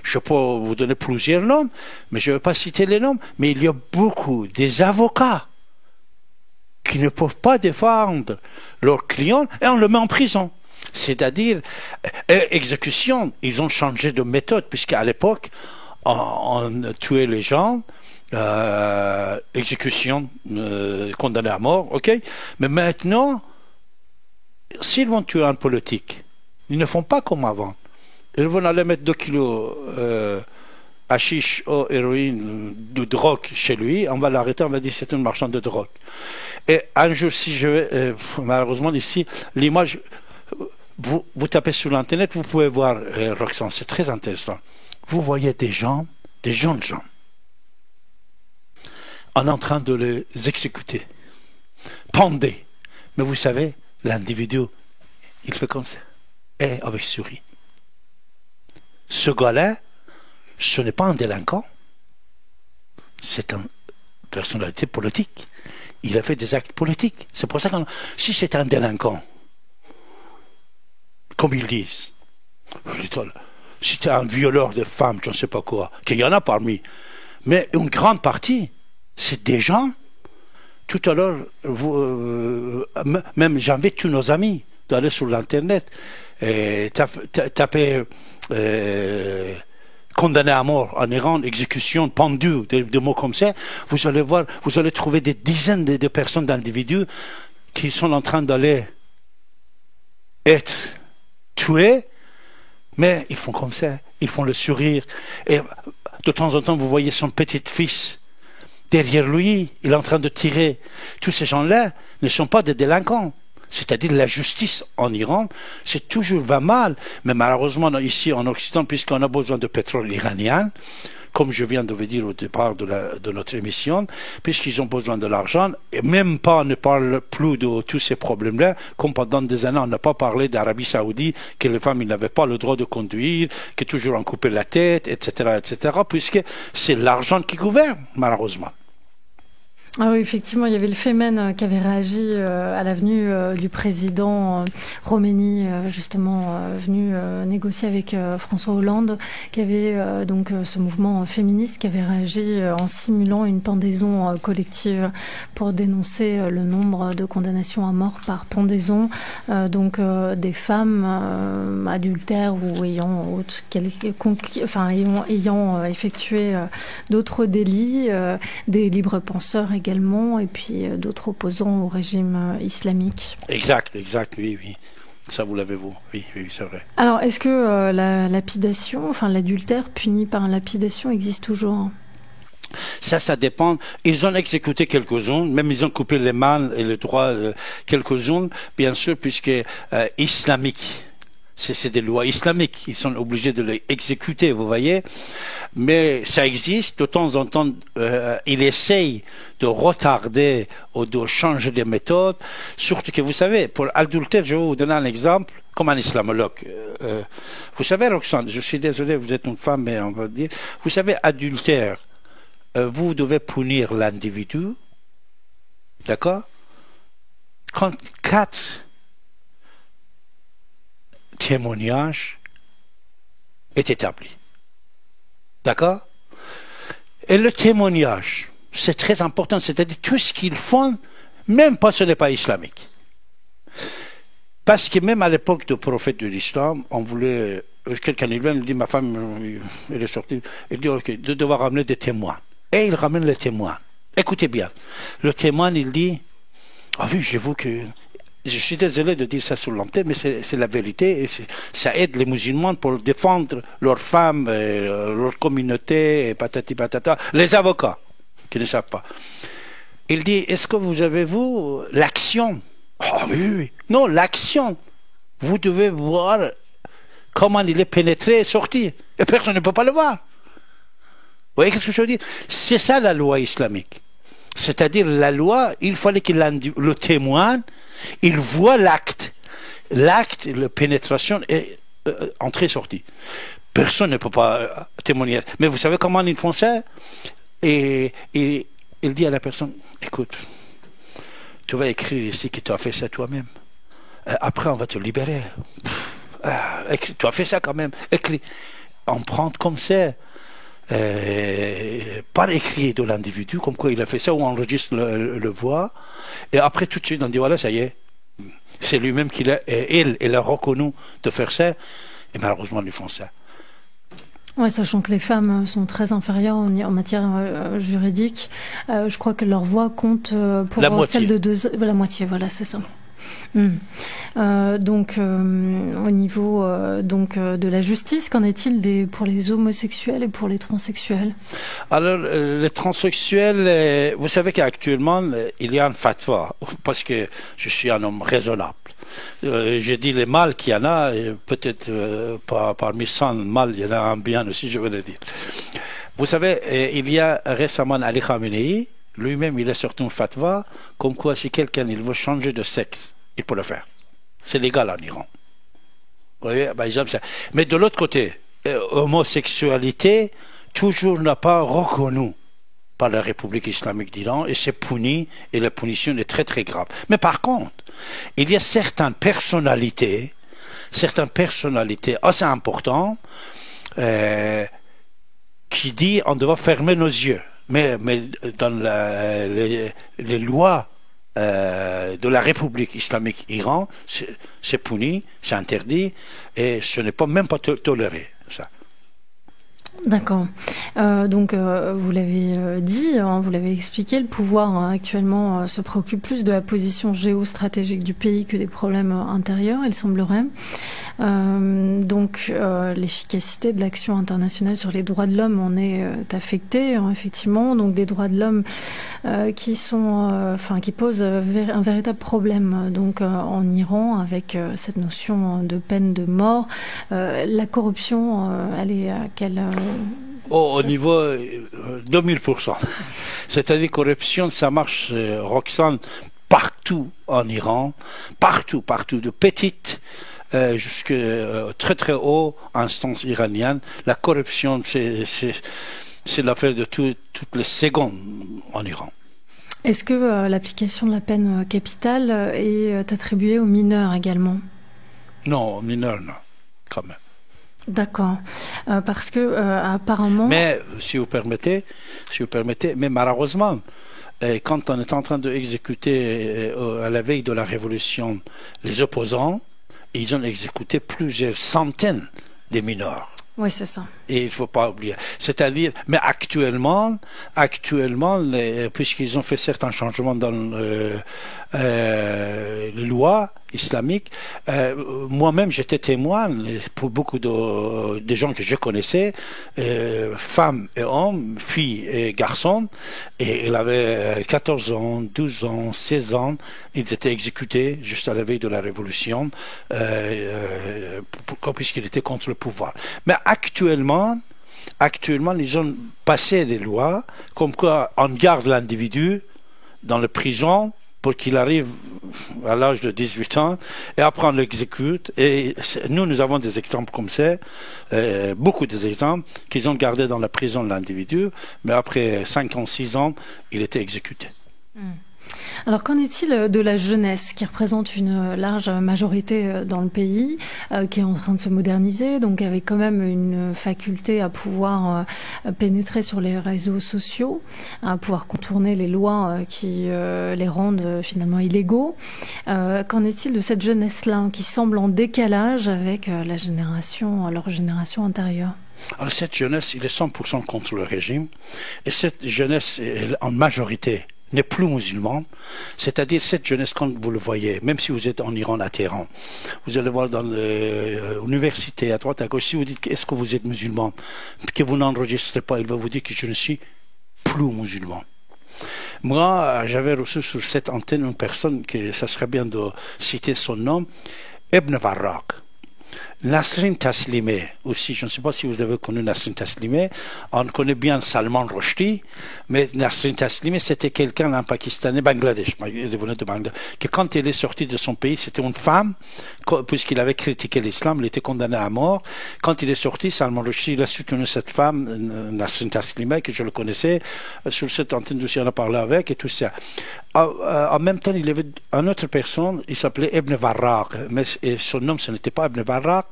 Je peux vous donner plusieurs noms, mais je ne vais pas citer les noms. Mais il y a beaucoup des avocats qui ne peuvent pas défendre leurs clients et on le met en prison. C'est-à-dire, exécution, ils ont changé de méthode, puisqu'à l'époque, on tuait les gens, exécution, condamné à mort, ok? Mais maintenant, s'ils vont tuer un politique, ils ne font pas comme avant. Ils vont aller mettre 2 kilos hashish ou héroïne de drogue chez lui, on va l'arrêter, on va dire c'est un marchand de drogue. Et un jour, si je vais, malheureusement ici, l'image, vous tapez sur l'internet, vous pouvez voir, Roxane, c'est très intéressant. Vous voyez des gens, des jeunes gens, on est en train de les exécuter, pendés. Mais vous savez, l'individu, il fait comme ça, et avec souris. Ce gars-là, ce n'est pas un délinquant, c'est une personnalité politique. Il a fait des actes politiques. C'est pour ça que si c'est un délinquant, comme ils disent, si c'est un violeur de femmes, je ne sais pas quoi, qu'il y en a parmi, mais une grande partie, c'est des gens, tout à l'heure, même j'invite tous nos amis d'aller sur l'internet et taper condamné à mort en Iran, exécution, pendu, des mots comme ça, vous allez voir, vous allez trouver des dizaines de personnes, d'individus qui sont en train d'aller être tués, mais ils font comme ça, ils font le sourire. Et de temps en temps, vous voyez son petit-fils derrière lui, il est en train de tirer. Tous ces gens-là ne sont pas des délinquants. C'est-à-dire la justice en Iran, c'est toujours va mal. Mais malheureusement, ici en Occident, puisqu'on a besoin de pétrole iranien, comme je viens de vous dire au départ de notre émission, puisqu'ils ont besoin de l'argent, et même pas, on ne parle plus de tous ces problèmes-là, comme pendant des années, on n'a pas parlé d'Arabie Saoudite, que les femmes n'avaient pas le droit de conduire, que toujours on coupait la tête, etc., puisque c'est l'argent qui gouverne, malheureusement. Ah oui, effectivement, il y avait le Femen qui avait réagi à la venue du président Roménie, justement venu négocier avec François Hollande, qui avait donc ce mouvement féministe qui avait réagi en simulant une pendaison collective pour dénoncer le nombre de condamnations à mort par pendaison, donc des femmes adultères ou ayant effectué d'autres délits, des libres penseurs également, et puis d'autres opposants au régime islamique. Exact, oui. Ça, vous l'avez, vous. Oui, c'est vrai. Alors, est-ce que la lapidation, enfin l'adultère puni par lapidation existe toujours ? Ça dépend. Ils ont exécuté quelques-unes, même ils ont coupé les mains et les doigts quelques-unes, bien sûr, puisque islamique. C'est des lois islamiques, ils sont obligés de les exécuter, vous voyez. Mais ça existe, de temps en temps, ils essayent de retarder ou de changer des méthodes. Surtout que, vous savez, pour l'adultère, je vais vous donner un exemple, comme un islamologue. Vous savez, Roxane, je suis désolé, vous êtes une femme, mais on va dire, vous savez, adultère, vous devez punir l'individu, d'accord? Quand 4 témoignage est établi. D'accord? Et le témoignage, c'est très important, c'est-à-dire tout ce qu'ils font, même pas ce n'est pas islamique. Parce que même à l'époque du prophète de l'islam, on voulait, quelqu'un il vient, il dit, ma femme, elle est sortie, il dit, ok, de devoir ramener des témoins. Et il ramène les témoins. Écoutez bien, le témoin, il dit, ah oui, j'avoue que je suis désolé de dire ça sur l'antenne, mais c'est la vérité et ça aide les musulmans pour défendre leurs femmes, leur communauté, et patati patata. Les avocats qui ne savent pas. Il dit, est-ce que vous avez, vous, l'action? Ah oui. Non, l'action. Vous devez voir comment il est pénétré et sorti. Et personne ne peut pas le voir. Vous voyez ce que je veux dire? C'est ça la loi islamique. C'est-à-dire la loi, il fallait que le témoin, il voit l'acte. L'acte, la pénétration est entrée-sortie. Personne ne peut pas témoigner. Mais vous savez comment ils font ça? Et il dit à la personne, écoute, tu vas écrire ici que tu as fait ça toi-même. Après, on va te libérer. Tu as fait ça quand même. Écris. empreinte comme ça, par écrit de l'individu, comme quoi il a fait ça, ou on enregistre le voix, et après tout de suite on dit voilà, ça y est, c'est lui-même qui l'a, elle a reconnu de faire ça, et malheureusement ils font ça. Ouais, sachant que les femmes sont très inférieures en matière juridique, je crois que leur voix compte pour celle de la moitié, voilà, c'est ça. Donc, au niveau de la justice, qu'en est-il pour les homosexuels et pour les transsexuels? Alors, les transsexuels, vous savez qu'actuellement, il y a un fatwa, parce que je suis un homme raisonnable. Je dis les mâles qu'il y en a, peut-être parmi 100 mâles, il y en a un bien aussi, je veux le dire. Vous savez, il y a récemment Ali Khamenei, lui-même, il a sorti un fatwa, comme quoi si quelqu'un il veut changer de sexe, il peut le faire. C'est légal en Iran. Vous voyez, par exemple, ça. Mais de l'autre côté, homosexualité, toujours n'a pas reconnu par la République islamique d'Iran, et c'est puni, et la punition est très très grave. Mais par contre, il y a certaines personnalités assez importantes, qui disent on doit fermer nos yeux. Mais dans les lois de la République islamique Iran, c'est puni, c'est interdit, et ce n'est pas même pas toléré, ça. D'accord. Donc, vous l'avez dit, hein, vous l'avez expliqué, le pouvoir actuellement se préoccupe plus de la position géostratégique du pays que des problèmes intérieurs, il semblerait. Donc, l'efficacité de l'action internationale sur les droits de l'homme en est affectée, hein, effectivement. Donc, des droits de l'homme qui posent un véritable problème. Donc, en Iran, avec cette notion de peine de mort, la corruption, elle est à quelle au niveau 2000%. C'est-à-dire corruption, ça marche, Roxane, partout en Iran, partout, de petites jusqu'à très très haut instance iranienne. La corruption, c'est l'affaire de toutes les secondes en Iran. Est-ce que l'application de la peine capitale est attribuée aux mineurs également? Non, aux mineurs, non, quand même. D'accord, parce que apparemment... Mais, si vous permettez, mais malheureusement, quand on est en train d'exécuter à la veille de la révolution les opposants, ils ont exécuté plusieurs centaines de mineurs. Oui, c'est ça. Et il ne faut pas oublier. C'est-à-dire, mais actuellement, puisqu'ils ont fait certains changements dans les lois islamiques, moi-même j'étais témoin pour beaucoup de gens que je connaissais, femmes et hommes, filles et garçons, et ils avaient 14 ans, 12 ans, 16 ans, ils étaient exécutés juste à la veille de la révolution, puisqu'ils étaient contre le pouvoir. Mais actuellement, ils ont passé des lois comme quoi on garde l'individu dans la prison pour qu'il arrive à l'âge de 18 ans et après on l'exécute. Et nous avons des exemples comme ça, beaucoup d'exemples qu'ils ont gardé dans la prison l'individu, mais après 5 ans, 6 ans, il était exécuté. Alors, qu'en est-il de la jeunesse qui représente une large majorité dans le pays, qui est en train de se moderniser, donc avec quand même une faculté à pouvoir pénétrer sur les réseaux sociaux, à pouvoir contourner les lois qui les rendent finalement illégaux. Qu'en est-il de cette jeunesse-là qui semble en décalage avec leur génération antérieure? Alors cette jeunesse, il est 100% contre le régime, et cette jeunesse, en majorité, n'est plus musulman, c'est-à-dire cette jeunesse, quand vous le voyez, même si vous êtes en Iran, à Téhéran, vous allez voir dans l'université, à droite, à gauche, si vous dites est-ce que vous êtes musulman, que vous n'enregistrez pas, il va vous dire que je ne suis plus musulman. Moi, j'avais reçu sur cette antenne une personne, que ça serait bien de citer son nom, Ibn Varraq. Nasrin Taslimeh aussi, je ne sais pas si vous avez connu Nasrin Taslimeh, on connaît bien Salman Rushdie, mais Nasrin Taslimeh c'était quelqu'un, un Pakistanais, Bangladesh, il venait de Bangladesh, que quand il est sorti de son pays, c'était une femme, puisqu'il avait critiqué l'islam, il était condamné à mort. Quand il est sorti, Salman Rushdie, il a soutenu cette femme, Nasrin Taslimeh, que je le connaissais, sur cette antenne aussi on a parlé avec, et tout ça. En même temps, il y avait une autre personne, il s'appelait Ibn Varraq, mais son nom ce n'était pas Ibn Varraq,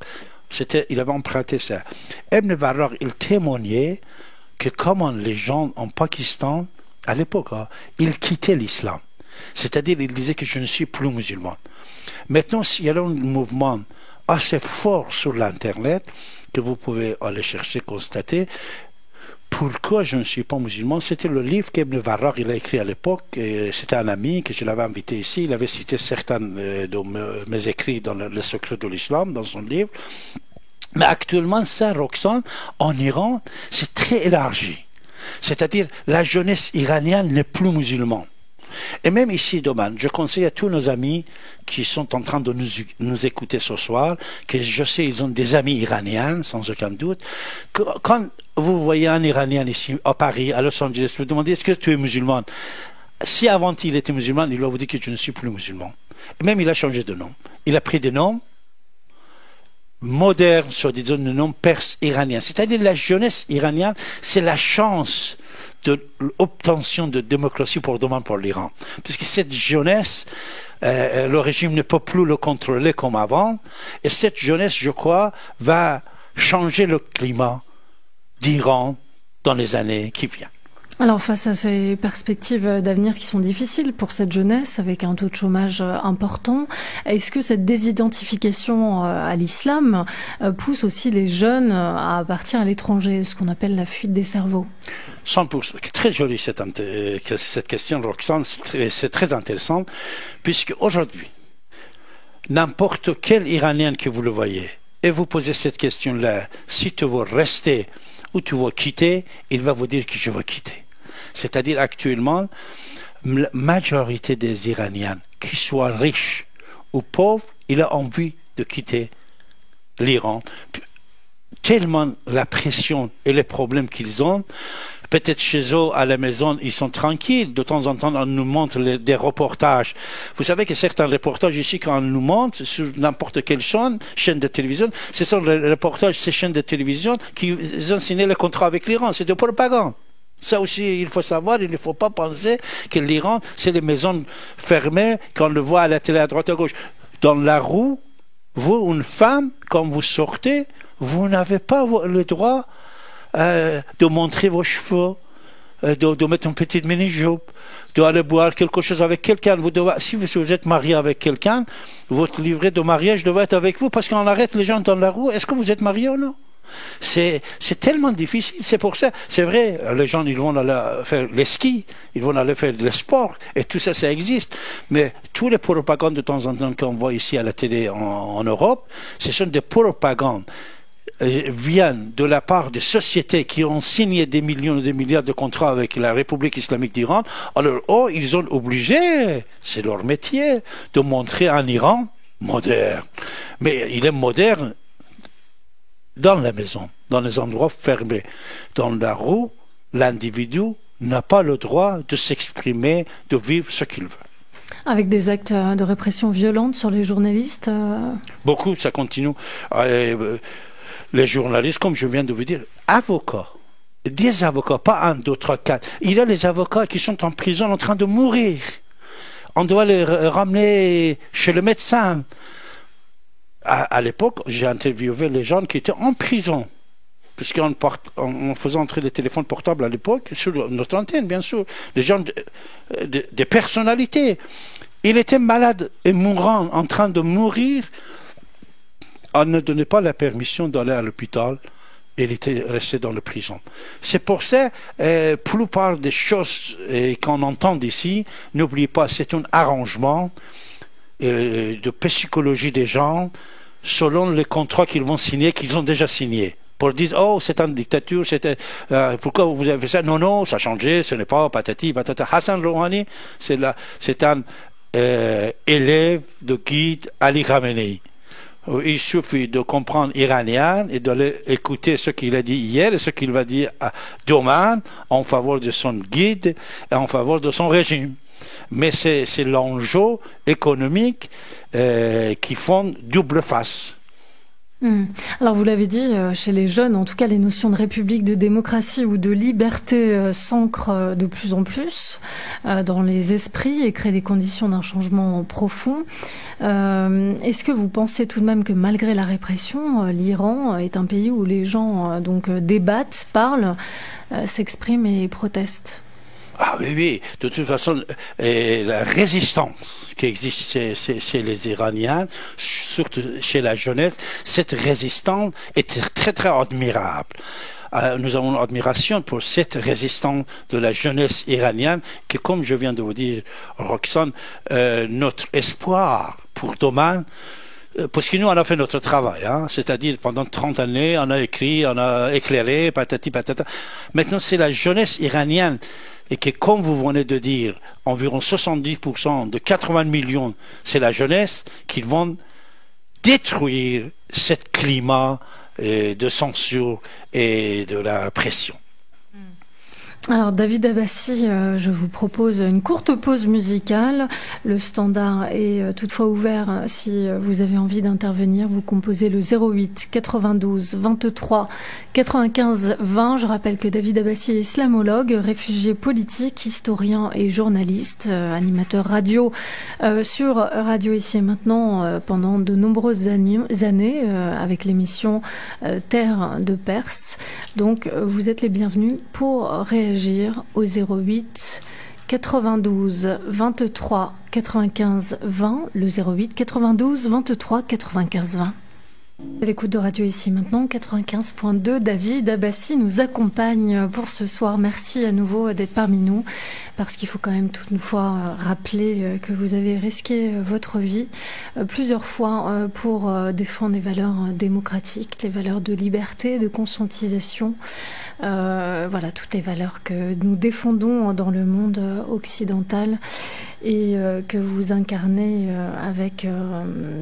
Il avait emprunté ça. Ibn Varraq, il témoignait que comment les gens en Pakistan, à l'époque, ils quittaient l'islam. C'est-à-dire, ils disaient que je ne suis plus musulman. Maintenant, il y a un mouvement assez fort sur l'Internet que vous pouvez aller chercher, constater. Pourquoi je ne suis pas musulman? C'était le livre qu'Ibn Varraq il a écrit à l'époque. C'était un ami que je l'avais invité ici. Il avait cité certains de mes écrits dans le secret de l'islam, dans son livre. Mais actuellement, ça, Roxane, en Iran, c'est très élargi. C'est-à-dire, la jeunesse iranienne n'est plus musulmane. Et même ici, Doman, je conseille à tous nos amis qui sont en train de nous écouter ce soir, que je sais ils ont des amis iraniens, sans aucun doute, que quand vous voyez un Iranien ici, à Paris, à Los Angeles, vous demandez est-ce que tu es musulman? Si avant il était musulman, il va vous dire que je ne suis plus musulman. Et même il a changé de nom. Il a pris des noms modernes, soit disant des noms perses iraniens. C'est-à-dire la jeunesse iranienne, c'est la chance de l'obtention de démocratie pour demain pour l'Iran. Puisque cette jeunesse, le régime ne peut plus le contrôler comme avant. Et cette jeunesse, je crois, va changer le climat d'Iran dans les années qui viennent. Alors face à ces perspectives d'avenir qui sont difficiles pour cette jeunesse, avec un taux de chômage important, est-ce que cette désidentification à l'islam pousse aussi les jeunes à partir à l'étranger, ce qu'on appelle la fuite des cerveaux? 100%. Très jolie cette question, Roxane, c'est très intéressant, puisque aujourd'hui, n'importe quel Iranien que vous le voyez, et vous posez cette question-là, si tu veux rester ou tu veux quitter, il va vous dire que je veux quitter. C'est-à-dire actuellement, la majorité des Iraniens, qu'ils soient riches ou pauvres, il a envie de quitter l'Iran. Tellement la pression et les problèmes qu'ils ont, peut-être chez eux, à la maison, ils sont tranquilles. De temps en temps, on nous montre des reportages. Vous savez que certains reportages ici, quand on nous montre sur n'importe quelle chaîne de télévision, ce sont les reportages, ces chaînes de télévision qui ont signé le contrat avec l'Iran. C'est de propagande. Ça aussi, il faut savoir, il ne faut pas penser que l'Iran, c'est les maisons fermées qu'on le voit à la télé à droite à gauche. Dans la rue, vous, une femme, quand vous sortez, vous n'avez pas le droit de montrer vos cheveux, de mettre une petite mini-jupe, d'aller boire quelque chose avec quelqu'un. Si vous êtes marié avec quelqu'un, votre livret de mariage doit être avec vous parce qu'on arrête les gens dans la rue. Est-ce que vous êtes marié ou non? C'est tellement difficile. C'est pour ça, c'est vrai, les gens ils vont aller faire les skis, ils vont aller faire le sport, et tout ça, ça existe. Mais tous les propagandes de temps en temps qu'on voit ici à la télé en Europe, ce sont des propagandes viennent de la part des sociétés qui ont signé des millions et des milliards de contrats avec la République islamique d'Iran. Alors, ils ont obligé, c'est leur métier, de montrer un Iran moderne. Mais il est moderne dans la maison, dans les endroits fermés. Dans la rue, l'individu n'a pas le droit de s'exprimer, de vivre ce qu'il veut. Avec des actes de répression violente sur les journalistes Beaucoup, ça continue. Les journalistes, comme je viens de vous dire, avocats, des avocats, pas un, deux, trois, quatre. Il y a les avocats qui sont en prison en train de mourir. On doit les ramener chez le médecin. À l'époque, j'ai interviewé les gens qui étaient en prison, puisqu'on faisait entrer les téléphones portables à l'époque, sur notre antenne, bien sûr, des gens, des personnalités. Il était malade et mourant, en train de mourir. On ne donnait pas la permission d'aller à l'hôpital. Il était resté dans la prison. C'est pour ça, la plupart des choses qu'on entend ici, n'oubliez pas, c'est un arrangement de psychologie des gens selon les contrats qu'ils vont signer, qu'ils ont déjà signés. Pour dire, oh, c'est une dictature, pourquoi vous avez fait ça? Non, non, ça a changé, ce n'est pas patati, patata. Hassan Rouhani, c'est un élève de guide Ali Khamenei. Il suffit de comprendre iranien et d'aller écouter ce qu'il a dit hier et ce qu'il va dire demain en faveur de son guide et en faveur de son régime. Mais c'est l'enjeu économique qui font double face. Alors vous l'avez dit, chez les jeunes, en tout cas, les notions de république, de démocratie ou de liberté s'ancrent de plus en plus dans les esprits et créent des conditions d'un changement profond. Est-ce que vous pensez tout de même que malgré la répression, l'Iran est un pays où les gens donc débattent, parlent, s'expriment et protestent? Ah oui, oui, de toute façon, la résistance qui existe chez les Iraniens, surtout chez la jeunesse, cette résistance est très, très admirable. Nous avons une admiration pour cette résistance de la jeunesse iranienne, qui, comme je viens de vous dire, Roxane, notre espoir pour demain, parce que nous, on a fait notre travail, hein, c'est-à-dire pendant 30 années, on a écrit, on a éclairé, patati patata. Maintenant, c'est la jeunesse iranienne et que, comme vous venez de dire, environ 70% de 80 millions, c'est la jeunesse qui vont détruire ce climat de censure et de la pression. Alors David Abbassi, je vous propose une courte pause musicale. Le standard est toutefois ouvert si vous avez envie d'intervenir. Vous composez le 08 92 23 95 20. Je rappelle que David Abbassi est islamologue, réfugié politique, historien et journaliste, animateur radio sur Radio Ici et Maintenant pendant de nombreuses années avec l'émission Terre de Perse. Donc vous êtes les bienvenus pour réagir au 08 92 23 95 20, le 08 92 23 95 20. À l'écoute de Radio Ici Maintenant, 95.2, David Abbassi nous accompagne pour ce soir. Merci à nouveau d'être parmi nous, parce qu'il faut quand même toutefois rappeler que vous avez risqué votre vie plusieurs fois pour défendre les valeurs démocratiques, les valeurs de liberté, de conscientisation. Voilà, toutes les valeurs que nous défendons dans le monde occidental et que vous incarnez avec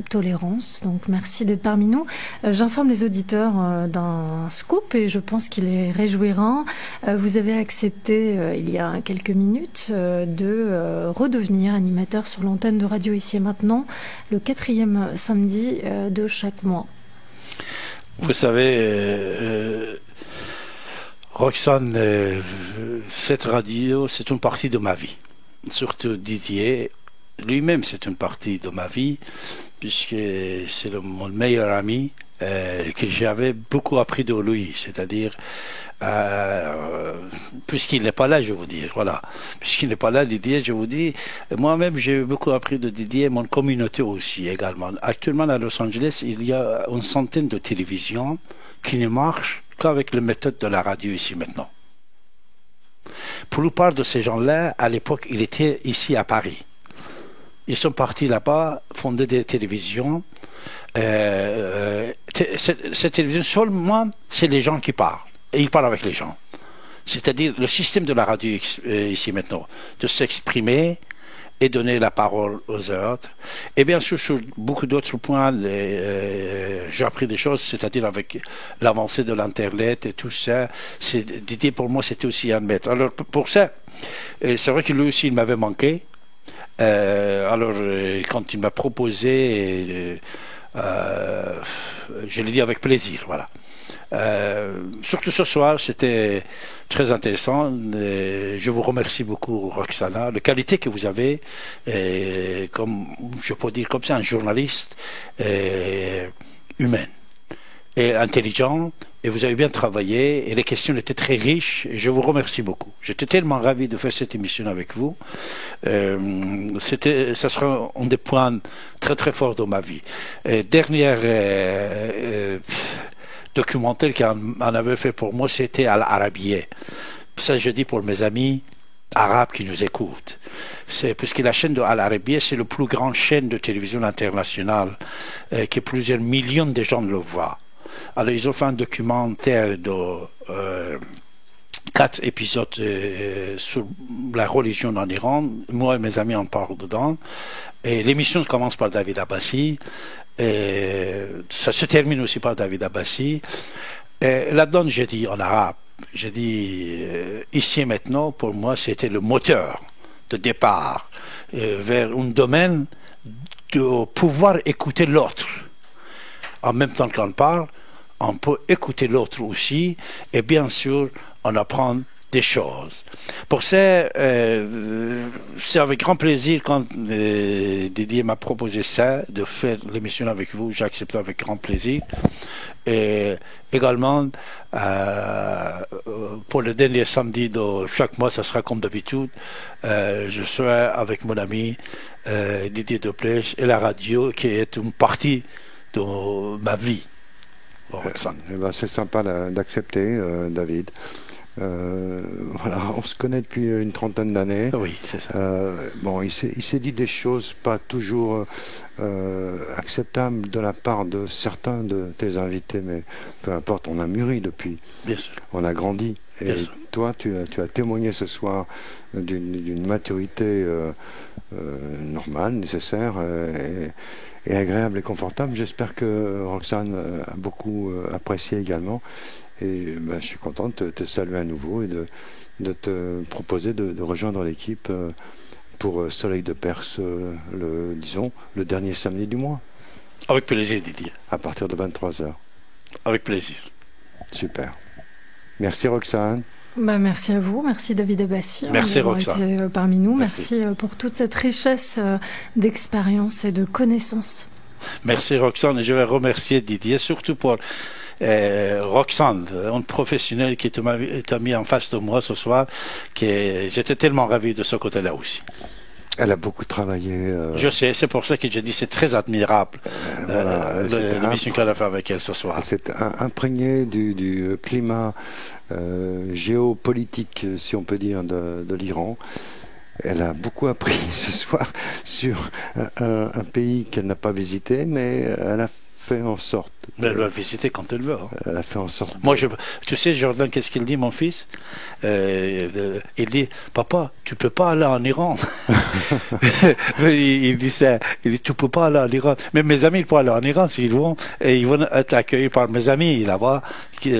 tolérance. Donc merci d'être parmi nous. J'informe les auditeurs d'un scoop et je pense qu'il les réjouira. Vous avez accepté il y a quelques minutes de redevenir animateur sur l'antenne de Radio Ici et Maintenant, le 4e samedi de chaque mois. Vous savez, Roxane, cette radio, c'est une partie de ma vie. Surtout Didier, lui-même, c'est une partie de ma vie, puisque c'est mon meilleur ami, que j'avais beaucoup appris de lui, c'est-à-dire, puisqu'il n'est pas là, je vous dis, voilà, puisqu'il n'est pas là, Didier, je vous dis, moi-même, j'ai beaucoup appris de Didier, mon communauté aussi, également. Actuellement, à Los Angeles, il y a une centaine de télévisions qui ne marchent qu'avec la méthode de la radio Ici Maintenant. Pour la plupart de ces gens-là, à l'époque, ils étaient ici à Paris. Ils sont partis là-bas, fonder des télévisions. Cette télévision, seulement, c'est les gens qui parlent. Et ils parlent avec les gens. C'est-à-dire le système de la radio Ici Maintenant, de s'exprimer et donner la parole aux autres. Et bien sûr, sur beaucoup d'autres points, j'ai appris des choses, c'est-à-dire avec l'avancée de l'Internet et tout ça. Didier, pour moi, c'était aussi un maître. Alors, pour ça, c'est vrai que lui aussi, il m'avait manqué. Alors, quand il m'a proposé, je l'ai dit avec plaisir, voilà. Surtout ce soir, c'était très intéressant. Je vous remercie beaucoup, Roxana. La qualité que vous avez, comme je peux dire comme ça, un journaliste humain et intelligent. Et vous avez bien travaillé et les questions étaient très riches. Et je vous remercie beaucoup. J'étais tellement ravi de faire cette émission avec vous. Ça sera un des points très très forts de ma vie. Dernière documentaire qu'on avait fait pour moi, c'était Al Arabiya. Ça, je dis pour mes amis arabes qui nous écoutent. C'est puisque la chaîne de Al Arabiya, c'est la plus grande chaîne de télévision internationale, que plusieurs millions de gens le voient. Alors, ils ont fait un documentaire de 4 épisodes sur la religion en Iran. Moi et mes amis en parlent dedans. Et l'émission commence par David Abbassi. Et ça se termine aussi par David Abbassi. Là-dedans, j'ai dit en arabe, j'ai dit ici et maintenant, pour moi, c'était le moteur de départ vers un domaine de pouvoir écouter l'autre. en même temps qu'on parle, on peut écouter l'autre aussi, et bien sûr, on apprend des choses. Pour ça, c'est avec grand plaisir quand Didier m'a proposé ça, de faire l'émission avec vous, j'ai accepté avec grand plaisir. Et également, pour le dernier samedi de chaque mois, ça sera comme d'habitude, je serai avec mon ami Didier Deplèche et la radio, qui est une partie de ma vie. C'est sympa d'accepter, David. Voilà, on se connaît depuis une trentaine d'années. Oui, c'est ça. Bon, il s'est dit des choses pas toujours acceptables de la part de certains de tes invités, mais peu importe, on a mûri depuis. Bien sûr. On a grandi. Et toi, tu as témoigné ce soir d'une maturité normale, nécessaire et agréable et confortable. J'espère que Roxane a beaucoup apprécié également. Et je suis content de te saluer à nouveau et de te proposer de rejoindre l'équipe pour Soleil de Perse, le dernier samedi du mois. Avec plaisir, Didier. À partir de 23h. Avec plaisir. Super. Merci Roxane. Merci à vous, merci David Abbassi d'avoir été parmi nous. Merci pour toute cette richesse d'expérience et de connaissances. Merci Roxane, et je vais remercier Didier, surtout pour Roxane, une professionnelle qui t'a mis en face de moi ce soir, j'étais tellement ravi de ce côté-là aussi. Elle a beaucoup travaillé. Je sais, c'est pour ça que j'ai dit c'est très admirable l'émission qu'elle a fait avec elle ce soir. C'est imprégné du climat géopolitique, si on peut dire, de l'Iran. Elle a beaucoup appris ce soir sur un pays qu'elle n'a pas visité, mais elle a fait en sorte. Mais elle va visiter quand elle veut. Elle a fait en sorte. Moi, tu sais, Jordan, qu'est-ce qu'il dit, mon fils? Il dit, papa, tu peux pas aller en Iran. il dit ça. Il dit, tu peux pas aller en Iran. Mais mes amis, ils peuvent aller en Iran s'ils vont. Et ils vont être accueillis par mes amis là-bas, qui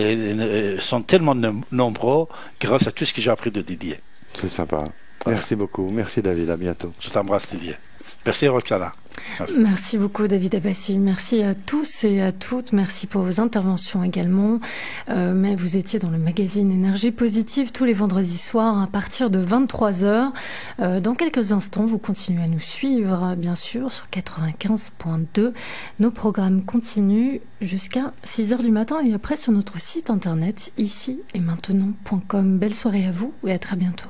sont tellement nombreux grâce à tout ce que j'ai appris de Didier. C'est sympa. Voilà. Merci beaucoup. Merci David. À bientôt. Je t'embrasse, Didier. Merci Roxana. Merci beaucoup David Abbassi. Merci à tous et à toutes. Merci pour vos interventions également. Mais vous étiez dans le magazine Énergie Positive tous les vendredis soirs à partir de 23h. Dans quelques instants, vous continuez à nous suivre, bien sûr, sur 95.2. Nos programmes continuent jusqu'à 6h du matin et après sur notre site internet ici et maintenant.com. Belle soirée à vous et à très bientôt.